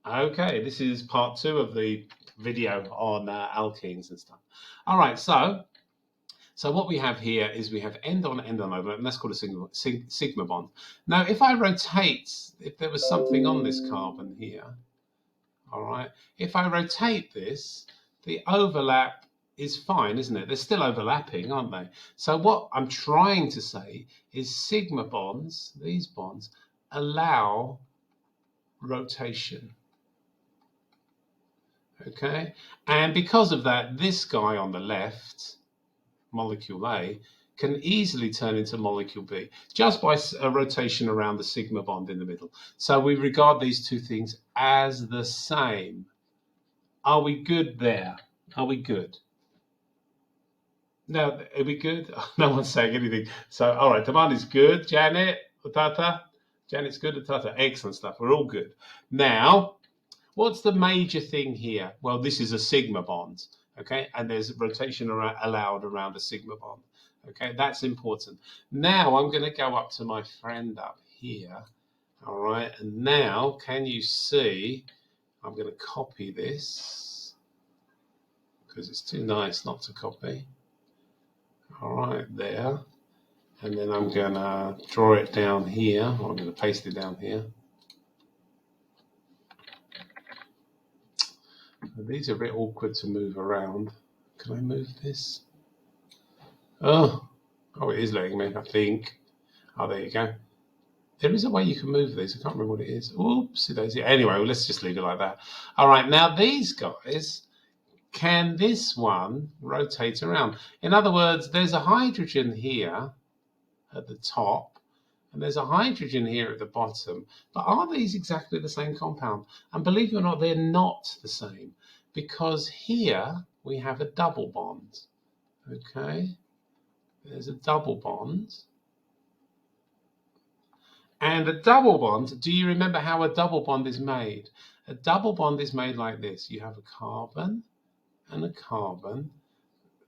Okay, this is part 2 of the video on alkenes and stuff. All right, so what we have here is we have end-on overlap, and that's called a sigma bond. Now, if I rotate, if there was something on this carbon here, all right, if I rotate this, the overlap is fine, isn't it? They're still overlapping, aren't they? So what I'm trying to say is sigma bonds, these bonds, allow rotation. Okay, and because of that, this guy on the left, molecule A, can easily turn into molecule B just by a rotation around the sigma bond in the middle. So we regard these two things as the same. Are we good there? Are we good? No, are we good? No one's saying anything. So, all right, demand is good. Janet, Tata. Janet's good. Tata, excellent stuff. We're all good. Now, what's the major thing here? Well, this is a sigma bond, okay? And there's rotation allowed around a sigma bond, okay? That's important. Now I'm going to go up to my friend up here, all right? And now, can you see, I'm going to copy this because it's too nice not to copy. All right, there. And then I'm going to draw it down here. Or I'm going to paste it down here. These are a bit awkward to move around. Can I move this? Oh, it is letting me, I think. Oh, there you go. There is a way you can move these. I can't remember what it is. Oopsie daisy. Anyway, well, let's just leave it like that. All right, now these guys, can this one rotate around? In other words, there's a hydrogen here at the top, and there's a hydrogen here at the bottom. But are these exactly the same compound? And believe it or not, they're not the same, because here we have a double bond. Okay, there's a double bond. And a double bond, do you remember how a double bond is made? A double bond is made like this. You have a carbon and a carbon.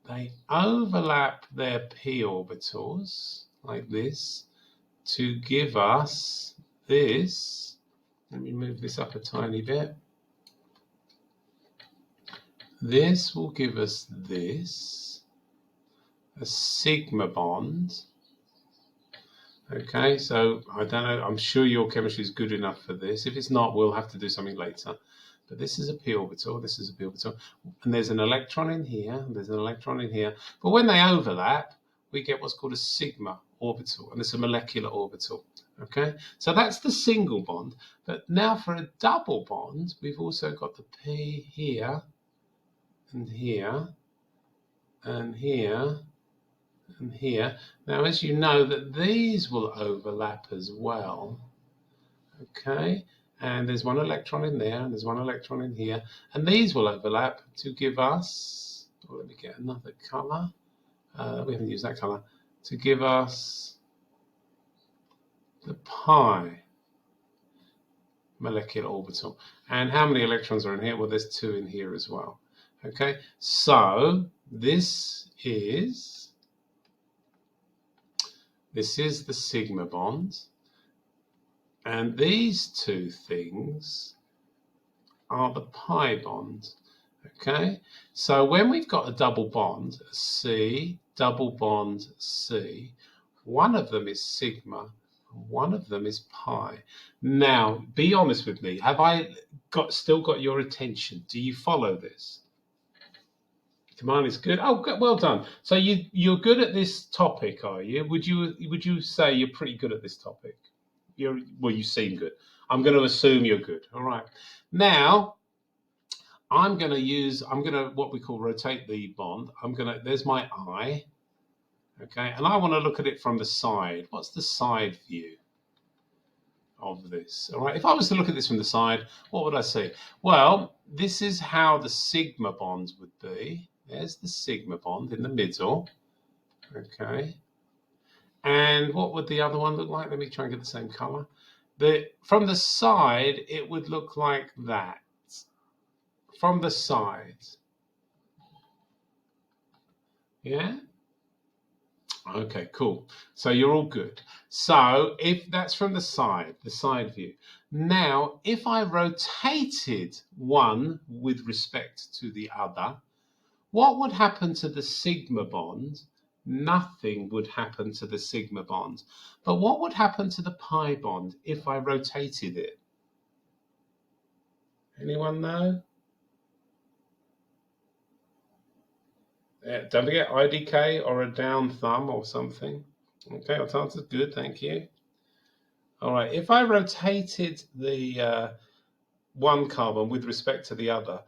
They overlap their p orbitals like this to give us this. Let me move this up a tiny bit. This will give us this, a sigma bond. Okay, so I don't know, I'm sure your chemistry is good enough for this. If it's not, we'll have to do something later. But this is a p orbital, this is a p orbital, and there's an electron in here, there's an electron in here. But when they overlap, we get what's called a sigma orbital, and it's a molecular orbital. Okay, so that's the single bond. But now for a double bond, we've also got the p here, and here, and here, and here. Now, as you know, that these will overlap as well. Okay, and there's one electron in there, and there's one electron in here, and these will overlap to give us, let me get another color. We haven't used that color, to give us the pi molecular orbital. And how many electrons are in here? Well, there's 2 in here as well. Okay, so this is the sigma bond, and these two things are the pi bond. Okay, so when we've got a double bond, C, double bond C, one of them is sigma, one of them is pi. Now, be honest with me. Have I still got your attention? Do you follow this? Command is good. Oh, good, well done. So you're good at this topic, are you? Would you say you're pretty good at this topic? You seem good. I'm going to assume you're good. All right. Now, I'm going to what we call rotate the bond. There's my eye. Okay, and I want to look at it from the side. What's the side view of this? All right. If I was to look at this from the side, what would I see? Well, this is how the sigma bonds would be. There's the sigma bond in the middle, okay. And what would the other one look like? Let me try and get the same color. From the side, it would look like that. From the side. Yeah? Okay, cool. So you're all good. So if that's from the side view. Now, if I rotated one with respect to the other, what would happen to the sigma bond? Nothing would happen to the sigma bond. But what would happen to the pi bond if I rotated it? Anyone know? Don't forget IDK or a down thumb or something. Okay, that answer's good, thank you. All right, if I rotated the one carbon with respect to the other,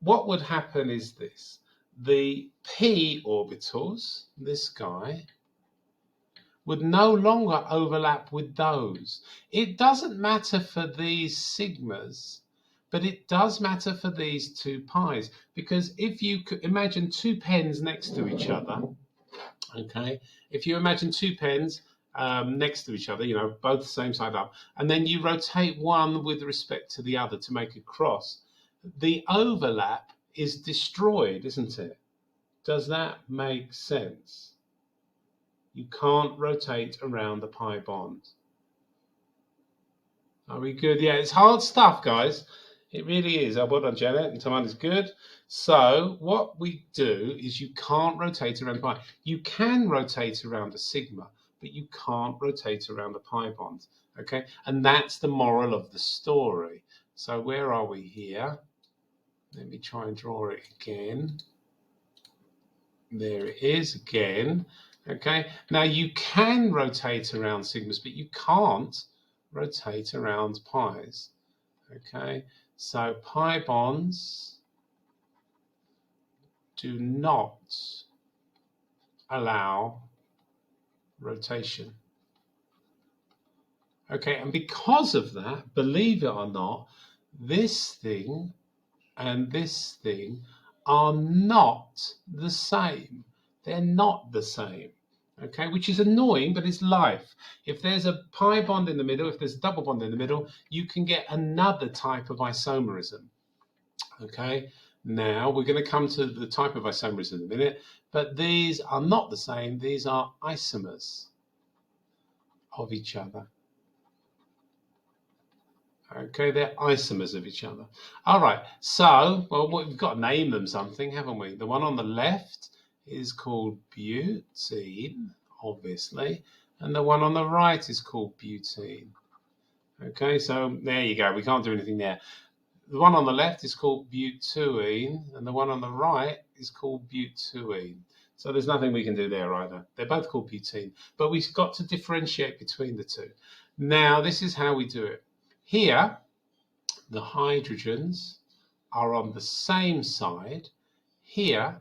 what would happen is this. The p orbitals, this guy, would no longer overlap with those. It doesn't matter for these sigmas, but it does matter for these two pi's, because if you could imagine two pens next to each other, okay, if you imagine two pens next to each other, you know, both the same side up, and then you rotate one with respect to the other to make a cross, the overlap is destroyed, isn't it? Does that make sense? You can't rotate around the pi bond. Are we good? Yeah, it's hard stuff, guys. It really is. Well done, Janet. And Taman is good. So what we do is you can't rotate around pi. You can rotate around a sigma, but you can't rotate around the pi bond. Okay, and that's the moral of the story. So where are we here? Let me try and draw it again. There it is again. Okay, now you can rotate around sigmas, but you can't rotate around pi's. Okay, so pi bonds do not allow rotation. Okay, and because of that, believe it or not, this thing and this thing are not the same. They're not the same. Okay, which is annoying, but it's life. If there's a pi bond in the middle, if there's a double bond in the middle, you can get another type of isomerism. Okay, now we're going to come to the type of isomerism in a minute, but these are not the same. These are isomers of each other. Okay, they're isomers of each other. All right, so, well, we've got to name them something, haven't we? The one on the left is called butene, obviously, and the one on the right is called butene. Okay, so there you go. We can't do anything there. The one on the left is called butene, and the one on the right is called butuene. So there's nothing we can do there either. They're both called butene, but we've got to differentiate between the two. Now, this is how we do it. Here, the hydrogens are on the same side. Here,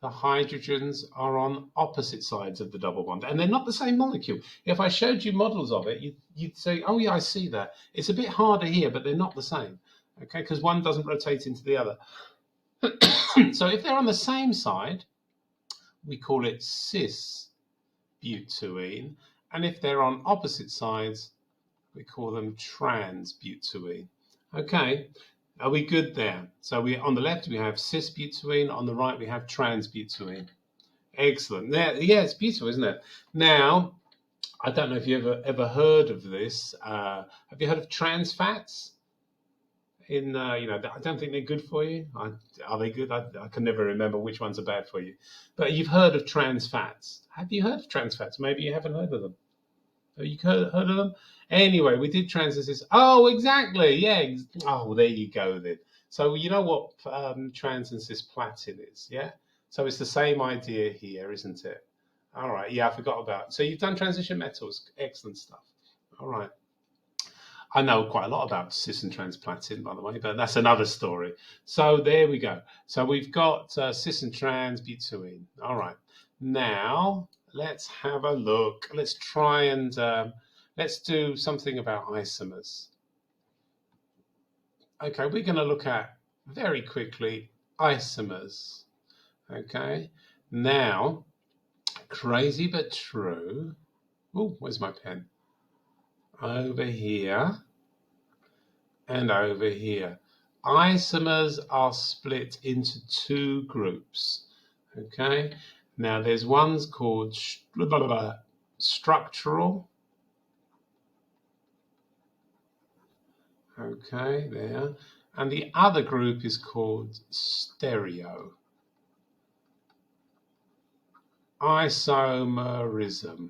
the hydrogens are on opposite sides of the double bond, and they're not the same molecule. If I showed you models of it, you'd say, oh yeah, I see that. It's a bit harder here, but they're not the same, okay, because one doesn't rotate into the other. So if they're on the same side, we call it cis butene, and if they're on opposite sides, we call them trans butene. Okay, are we good there? So we on the left we have cis butene, on the right we have trans butene. Excellent. Yeah, it's beautiful, isn't it? Now, I don't know if you ever heard of this. Have you heard of trans fats? I don't think they're good for you. Are they good? I can never remember which ones are bad for you. But you've heard of trans fats. Have you heard of trans fats? Maybe you haven't heard of them. Have you heard of them? Anyway, we did trans. Oh, exactly. Yeah. Oh, there you go then. So you know what trans and cisplatin is, yeah? So it's the same idea here, isn't it? All right. Yeah, I forgot about it. So you've done transition metals. Excellent stuff. All right. I know quite a lot about cis and transplatin, by the way, but that's another story. So there we go. So we've got cis and trans butene. All right. Now let's have a look. Let's try and let's do something about isomers. Okay, we're going to look at very quickly isomers. Okay. Now, crazy but true. Oh, where's my pen? Over here. And over here. Isomers are split into two groups. Okay, now there's ones called structural Okay, there. And the other group is called stereo. Isomerism.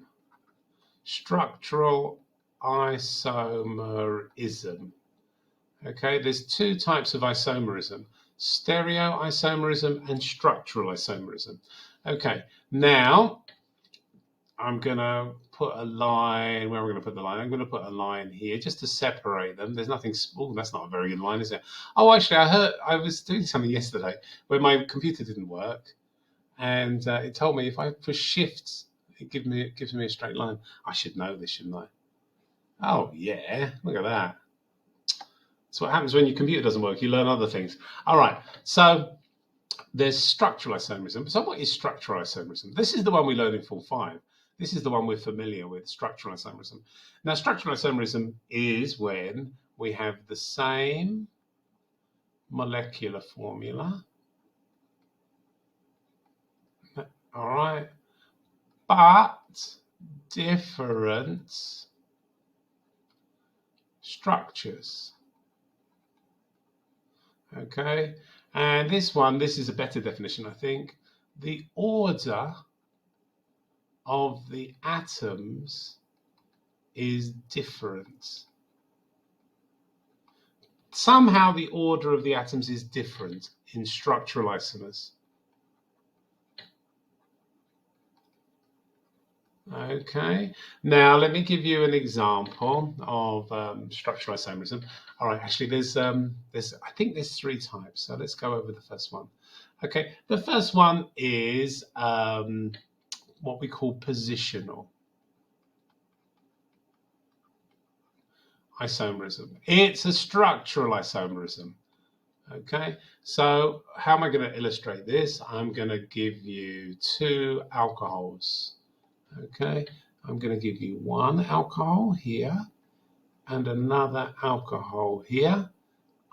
Structural isomerism. Okay, there's two types of isomerism: stereo isomerism and structural isomerism. Okay, now I'm going to put a line. Where am I going to put the line? I'm going to put a line here just to separate them. There's nothing. Oh, that's not a very good line, is it? Oh, actually, I was doing something yesterday where my computer didn't work, and it told me if I push Shift, it gives me a straight line. I should know this, shouldn't I? Oh yeah, look at that. That's what happens when your computer doesn't work. You learn other things. All right, so there's structural isomerism. So what is structural isomerism? This is the one we learned in Form 5. This is the one we're familiar with, structural isomerism. Now, structural isomerism is when we have the same molecular formula, all right, but different structures. Okay, and this is a better definition, I think. The order of the atoms is different. Somehow the order of the atoms is different in structural isomers. Okay, now let me give you an example of structural isomerism. All right, actually I think there's three types, so let's go over the first one. Okay, the first one is what we call positional isomerism. It's a structural isomerism. Okay, so how am I going to illustrate this? I'm going to give you two alcohols. Okay, I'm going to give you one alcohol here and another alcohol here.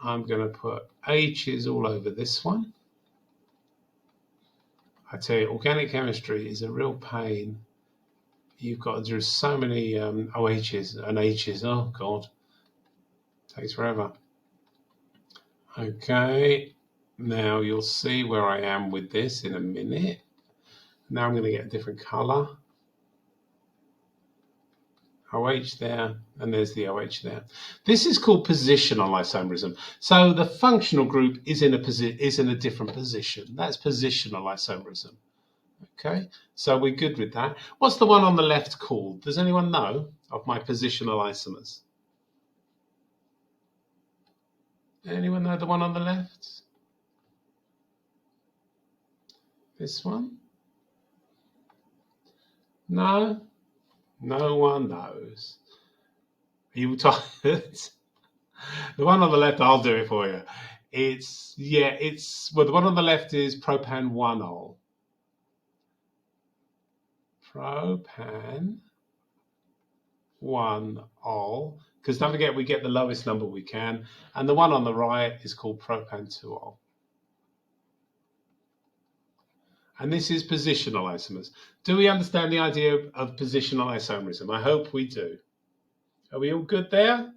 I'm going to put H's all over this one. I tell you, organic chemistry is a real pain. You've got to do so many OH's and H's. Oh, God. Takes forever. Okay, now you'll see where I am with this in a minute. Now I'm going to get a different color. OH there, and there's the OH there. This is called positional isomerism. So the functional group is in a different position. That's positional isomerism. Okay, so we're good with that. What's the one on the left called? Does anyone know of my positional isomers? Anyone know the one on the left? This one? No? No one knows. Are you tired? The one on the left, I'll do it for you. Well, the one on the left is propan-1-ol. Propan-1-ol. Because don't forget, we get the lowest number we can. And the one on the right is called propan-2-ol. And this is positional isomers. Do we understand the idea of positional isomerism? I hope we do. Are we all good there?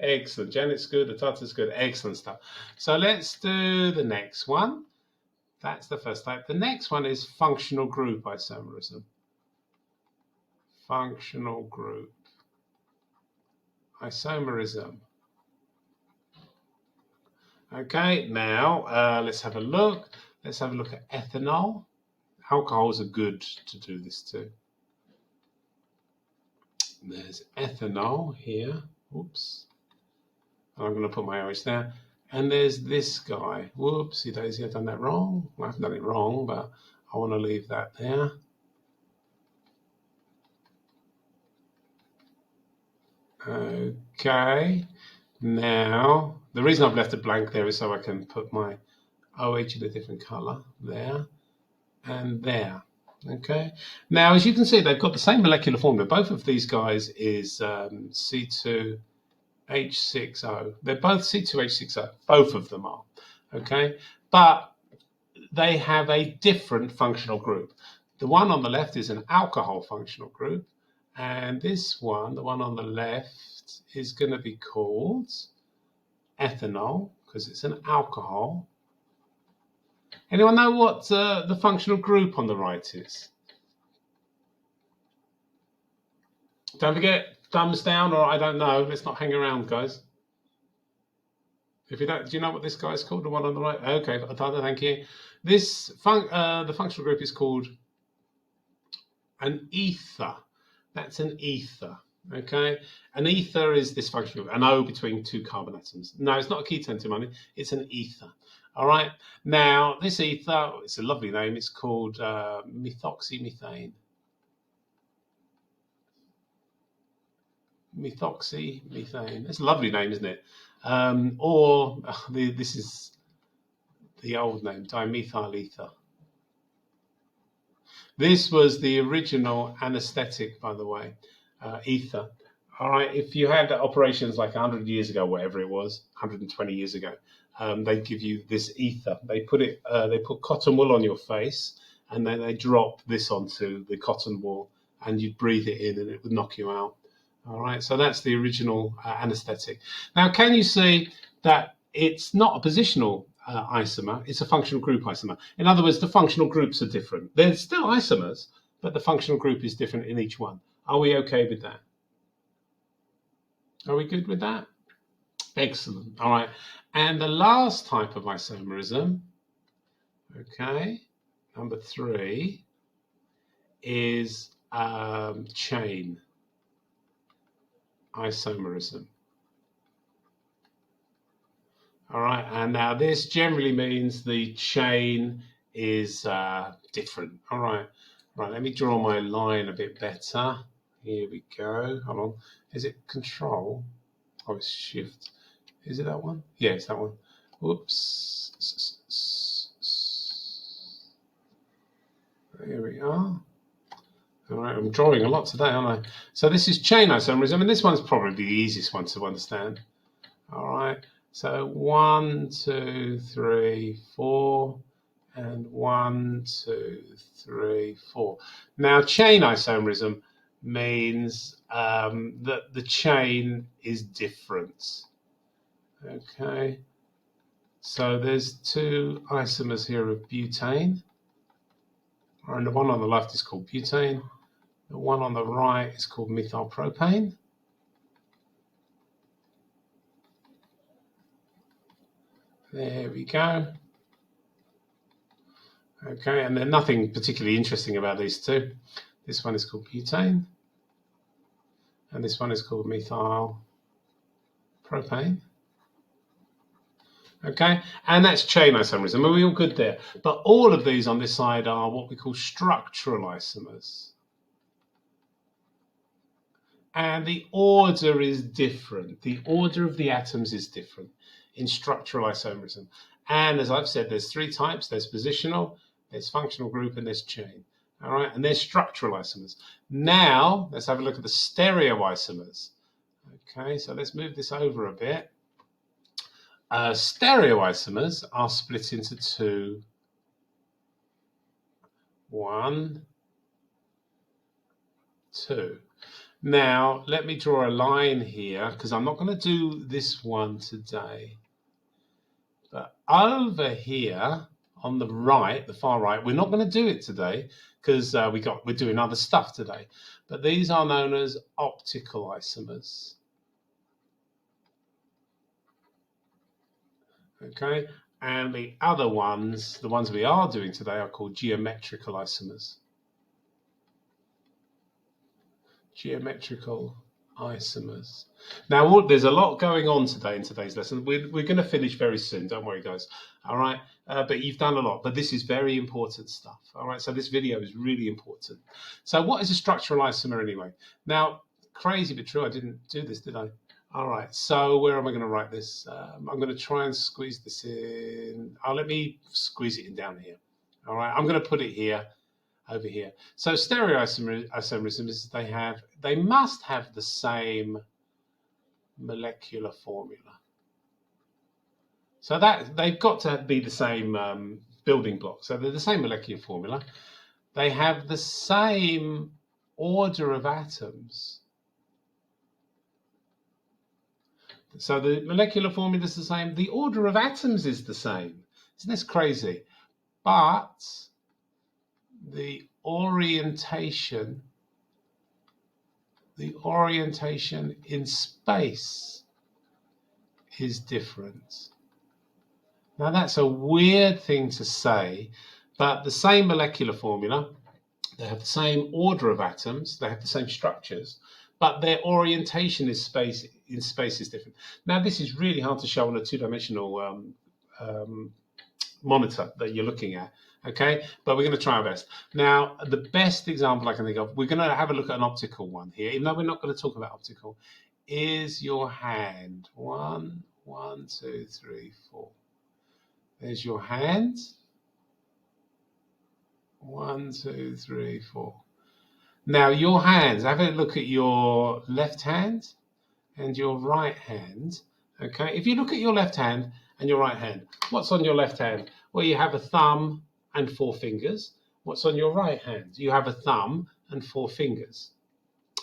Excellent. Janet's good. Atata's good. Excellent stuff. So let's do the next one. That's the first type. The next one is functional group isomerism. Functional group isomerism. Okay, now let's have a look. Let's have a look at ethanol. Alcohols are good to do this too. There's ethanol here. Oops. I'm going to put my OH there. And there's this guy. Whoopsie daisy, I've done that wrong. I haven't done it wrong, but I want to leave that there. Okay. Now, the reason I've left it blank there is so I can put my OH in a different color there and there. Okay. Now, as you can see, they've got the same molecular formula. Both of these guys is C2H6O. They're both C2H6O. Both of them are. Okay. But they have a different functional group. The one on the left is an alcohol functional group. And this one, the one on the left, is going to be called ethanol, because it's an alcohol. Anyone know what the functional group on the right is? Don't forget, thumbs down or I don't know. Let's not hang around, guys. If you don't, do you know what this guy's called? The one on the right? Okay, thank you. This the functional group is called an ether. That's an ether. Okay, an ether is this functional group, an O between two carbon atoms. No, it's not a ketone, Timoni. It's an ether. All right. Now, this ether, it's a lovely name. It's called methoxymethane. Methoxymethane. It's a lovely name, isn't it? This is the old name, dimethyl ether. This was the original anesthetic, by the way, ether. All right, if you had operations like 100 years ago, whatever it was, 120 years ago, they'd give you this ether. They put cotton wool on your face, and then they drop this onto the cotton wool, and you'd breathe it in, and it would knock you out. All right, so that's the original anesthetic. Now, can you see that it's not a positional isomer, it's a functional group isomer? In other words, the functional groups are different. They're still isomers, but the functional group is different in each one. Are we okay with that? Are we good with that? Excellent. All right, and the last type of isomerism, okay, number 3, is chain isomerism. All right, and now this generally means the chain is different. All right, let me draw my line a bit better. Here we go. Hold on. Is it Control? Oh, it's Shift. Is it that one? Yeah, it's that one. Whoops. Here we are. All right, I'm drawing a lot today, aren't I? So this is chain isomerism, and this one's probably the easiest one to understand. All right, so 1, 2, 3, 4, and 1, 2, 3, 4. Now, chain isomerism means that the chain is different. Okay, so there's 2 isomers here of butane, and the one on the left is called butane. The one on the right is called methylpropane. There we go. Okay, and there's nothing particularly interesting about these 2. This one is called butane, and this one is called methylpropane. Okay, and that's chain isomerism. Are we all good there? But all of these on this side are what we call structural isomers. And the order is different. The order of the atoms is different in structural isomerism. And as I've said, there's 3 types. There's positional, there's functional group, and there's chain. All right, and there's structural isomers. Now, let's have a look at the stereoisomers. Okay, so let's move this over a bit. Stereoisomers are split into 2. 1, 2. Now, let me draw a line here, because I'm not going to do this one today. But over here, on the right, the far right, we're not going to do it today, because we're doing other stuff today. But these are known as optical isomers. Okay, and the other ones, the ones we are doing today, are called geometrical isomers. Geometrical isomers. Now, there's a lot going on today in today's lesson. We're going to finish very soon. Don't worry, guys. All right, but you've done a lot. But this is very important stuff. All right, so this video is really important. So what is a structural isomer anyway? Now, crazy but true, I didn't do this, did I? All right, so where am I going to write this? I'm going to try and squeeze this in. Let me squeeze it in down here. All right, I'm going to put it here, over here. So stereoisomerism is they must have the same molecular formula. So that they've got to be the same building blocks. So they're the same molecular formula. They have the same order of atoms. So the molecular formula is the same. The order of atoms is the same. Isn't this crazy? But the orientation in space is different. Now that's a weird thing to say, but the same molecular formula, they have the same order of atoms, they have the same structures, but their orientation in space is different. Now this is really hard to show on a two-dimensional monitor that you're looking at, okay? But we're going to try our best. Now, the best example I can think of, we're going to have a look at an optical one here, even though we're not going to talk about optical, is your hand. 1, 2, 3, 4. There's your hand. 1, 2, 3, 4. Now, your hands, have a look at your left hand and your right hand. Okay, if you look at your left hand and your right hand, what's on your left hand? Well, you have a thumb and 4 fingers. What's on your right hand? You have a thumb and 4 fingers.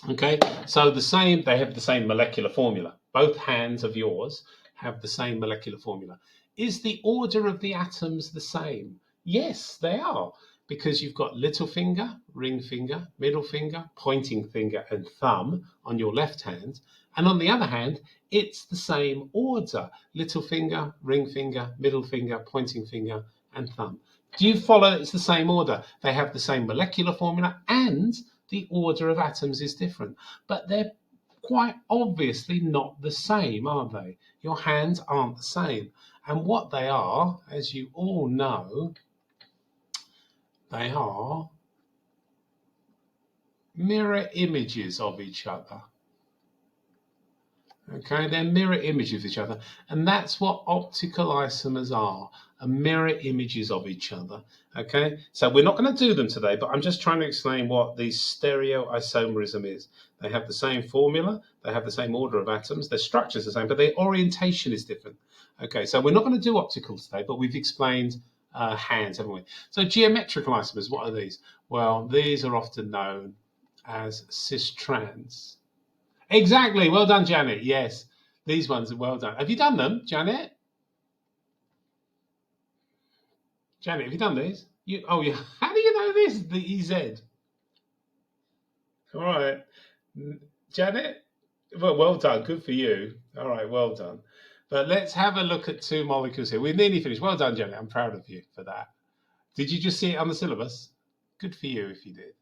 Okay, so they have the same molecular formula. Both hands of yours have the same molecular formula. Is the order of the atoms the same? Yes, they are, because you've got little finger, ring finger, middle finger, pointing finger, and thumb on your left hand. And on the other hand, it's the same order. Little finger, ring finger, middle finger, pointing finger, and thumb. Do you follow? It's the same order. They have the same molecular formula, and the order of atoms is different. But they're quite obviously not the same, are they? Your hands aren't the same. And what they are, as you all know, they are mirror images of each other. Okay, they're mirror images of each other. And that's what optical isomers are, mirror images of each other. Okay, so we're not going to do them today, but I'm just trying to explain what the stereoisomerism is. They have the same formula, they have the same order of atoms, their structure is the same, but their orientation is different. Okay, so we're not going to do optical today, but we've explained hands, haven't we? So geometrical isomers, what are these? Well, these are often known as cis-trans. Exactly. Well done, Janet. Yes, these ones are well done. Have you done them, Janet? Janet, have you done these? Oh, yeah. How do you know this? The EZ. All right, Janet. Well done. Good for you. All right, well done. But let's have a look at 2 molecules here. We're nearly finished. Well done, Janet. I'm proud of you for that. Did you just see it on the syllabus? Good for you if you did.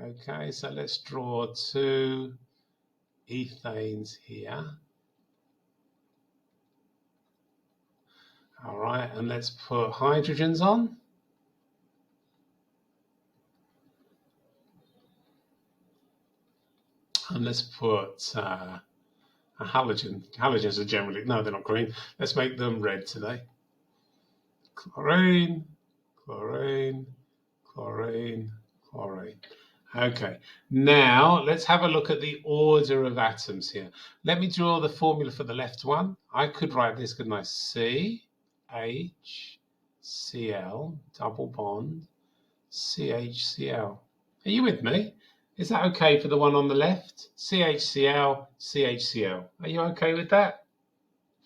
Okay, so let's draw 2 ethanes here. All right, and let's put hydrogens on. And let's put a halogen. Halogens are generally, no, they're not green. Let's make them red today. Chlorine, chlorine, chlorine, chlorine. Okay, now let's have a look at the order of atoms here. Let me draw the formula for the left one. I could write this, couldn't I? CHCl, double bond, CHCl. Are you with me? Is that okay for the one on the left? CHCl, CHCl. Are you okay with that?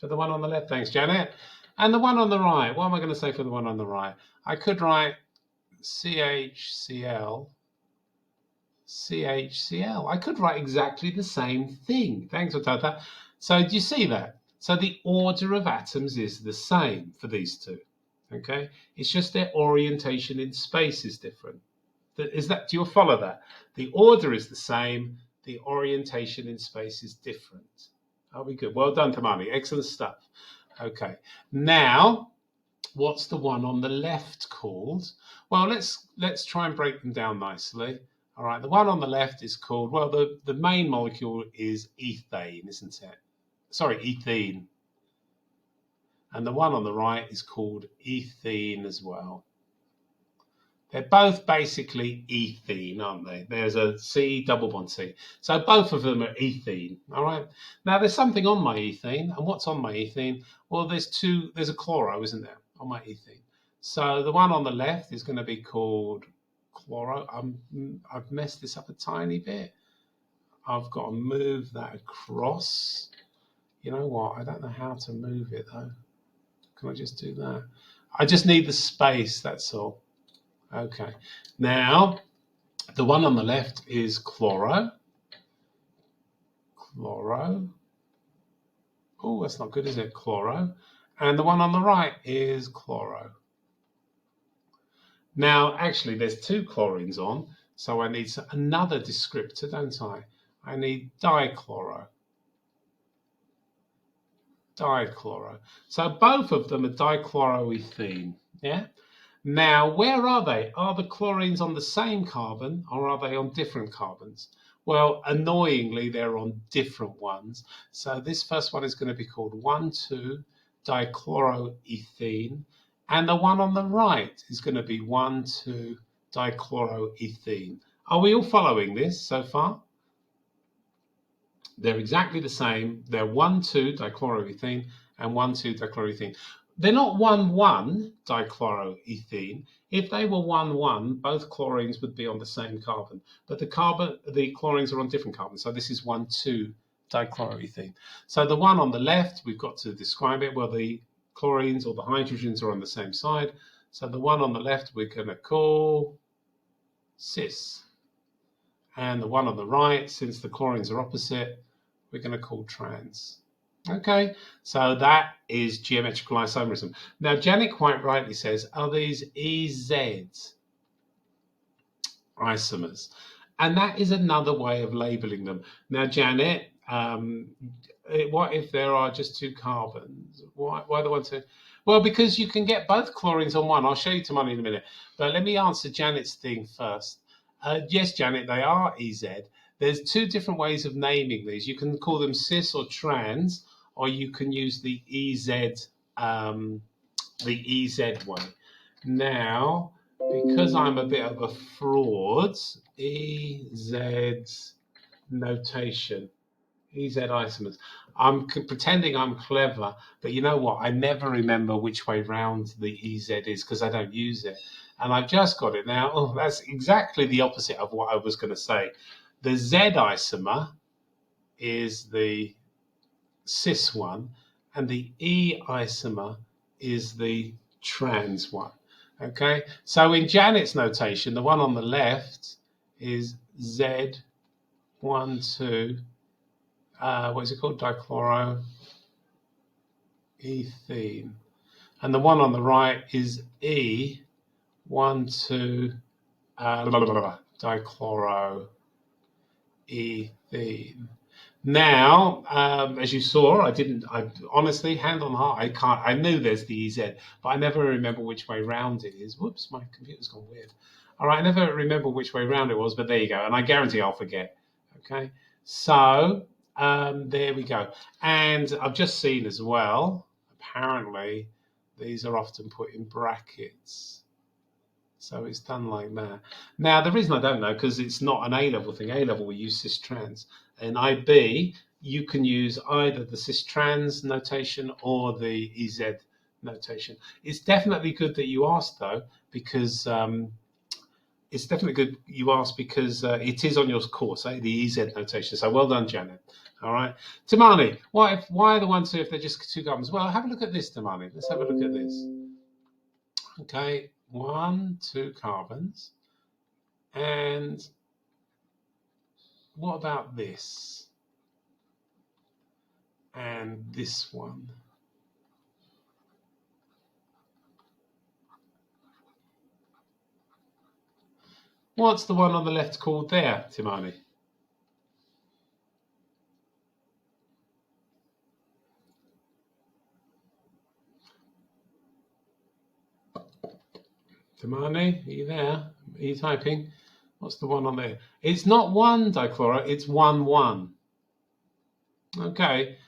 For the one on the left, thanks, Janet. And the one on the right, what am I going to say for the one on the right? I could write CHCl, CHCl. I could write exactly the same thing. Thanks, Otata. So do you see that? So the order of atoms is the same for these two. Okay? It's just their orientation in space is different. Do you follow that? The order is the same, the orientation in space is different. Are we good? Well done, Tamani. Excellent stuff. Okay. Now, what's the one on the left called? Well, let's try and break them down nicely. All right, the one on the left is called, well, the main molecule is ethane, isn't it? Sorry, ethene. And the one on the right is called ethene as well. They're both basically ethene, aren't they? There's a C, double bond C. So both of them are ethene, all right? Now, there's something on my ethene, and what's on my ethene? Well, there's a chloro, isn't there, on my ethene? So the one on the left is going to be called chloro. I've messed this up a tiny bit. I've got to move that across. You know what? I don't know how to move it though. Can I just do that? I just need the space, that's all. Okay. Now, the one on the left is chloro. Chloro. Oh, that's not good, is it? Chloro. And the one on the right is chloro. Now, actually, there's two chlorines on, so I need another descriptor, don't I? I need dichloro. Dichloro. So both of them are dichloroethene, yeah? Now, where are they? Are the chlorines on the same carbon or are they on different carbons? Well, annoyingly, they're on different ones. So this first one is going to be called 1,2-dichloroethene. And the one on the right is going to be 1,2-dichloroethene. Are we all following this so far? They're exactly the same. They're 1,2-dichloroethene and 1,2-dichloroethene. They're not 1,1-dichloroethene. If they were 1,1, both chlorines would be on the same carbon. But the chlorines are on different carbons. So this is 1,2-dichloroethene. So the one on the left, we've got to describe it. Well, the chlorines or the hydrogens are on the same side. So the one on the left, we're going to call cis. And the one on the right, since the chlorines are opposite, we're going to call trans. Okay, so that is geometrical isomerism. Now, Janet quite rightly says, are these EZ isomers? And that is another way of labeling them. Now, Janet, what if there are just two carbons? Why the one two? Well, because you can get both chlorines on one. I'll show you tomorrow in a minute. But let me answer Janet's thing first. Yes, Janet, they are EZ. There's two different ways of naming these. You can call them cis or trans, or you can use the EZ way. Now, because I'm a bit of a fraud, EZ notation, EZ isomers. I'm pretending I'm clever, but you know what? I never remember which way round the EZ is because I don't use it. And I've just got it now. Oh, that's exactly the opposite of what I was going to say. The Z isomer is the cis one, and the E isomer is the trans one. Okay, so in Janet's notation, the one on the left is Z12, what is it called? Dichloroethene. And the one on the right is E12, dichloroethene. Now, as you saw, I honestly, hand on heart, I knew there's the EZ, but I never remember which way round it is. Whoops, my computer's gone weird. All right, I never remember which way round it was, but there you go. And I guarantee I'll forget. Okay, so there we go. And I've just seen as well, apparently, these are often put in brackets. So it's done like that. Now, the reason I don't know, because it's not an A-level thing. A-level, we use cis-trans. In IB, you can use either the cis-trans notation or the EZ notation. It's definitely good that you asked, though, because it is on your course, the EZ notation. So well done, Janet. All right. Tamani, why are the 1, 2 if they're just two carbons? Well, have a look at this, Tamani. Let's have a look at this. Okay. 1, 2 carbons. And what about this? And this one. What's the one on the left called there, Timani? Timani, are you there? Are you typing? What's the one on there? It's not 1-dichloro, it's 1,1. Okay,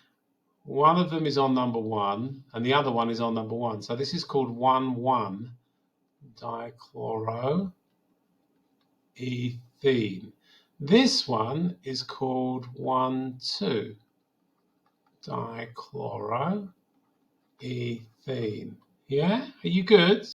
one of them is on number 1 and the other one is on number 1. So this is called 1,1-dichloroethene. This one is called 1,2-dichloroethene. Yeah, are you good?